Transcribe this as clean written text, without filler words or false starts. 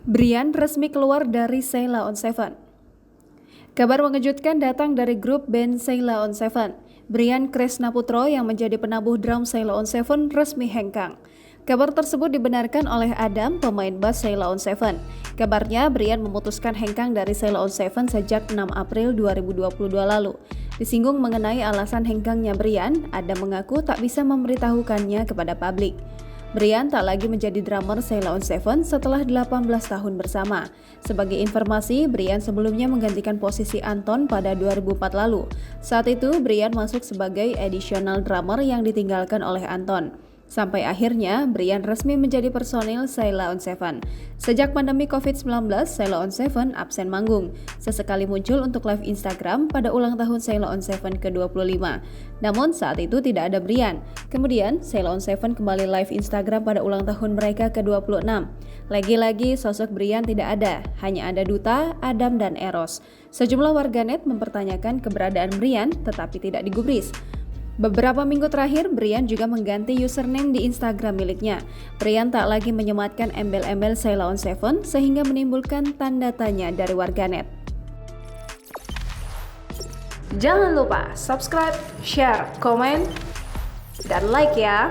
Brian resmi keluar dari Sheila on 7. Kabar mengejutkan datang dari grup band Sheila on 7. Brian Kresnaputro yang menjadi penabuh drum Sheila on 7 resmi hengkang. Kabar tersebut dibenarkan oleh Adam, pemain bass Sheila on 7. Kabarnya, Brian memutuskan hengkang dari Sheila on 7 sejak 6 April 2022 lalu. Disinggung mengenai alasan hengkangnya Brian, Adam mengaku tak bisa memberitahukannya kepada publik. Brian tak lagi menjadi drummer Sheila on 7 setelah 18 tahun bersama. Sebagai informasi, Brian sebelumnya menggantikan posisi Anton pada 2004 lalu. Saat itu, Brian masuk sebagai additional drummer yang ditinggalkan oleh Anton. Sampai akhirnya, Brian resmi menjadi personil Sheila on 7. Sejak pandemi COVID-19, Sheila on 7 absen manggung. Sesekali muncul untuk live Instagram pada ulang tahun Sheila on 7 ke-25. Namun saat itu tidak ada Brian. Kemudian, Sheila on 7 kembali live Instagram pada ulang tahun mereka ke-26. Lagi-lagi sosok Brian tidak ada, hanya ada Duta, Adam, dan Eros. Sejumlah warganet mempertanyakan keberadaan Brian, tetapi tidak digubris. Beberapa minggu terakhir, Brian juga mengganti username di Instagram miliknya. Brian tak lagi menyematkan embel-embel Sheila on 7 sehingga menimbulkan tanda tanya dari warganet. Jangan lupa subscribe, share, komen, dan like ya!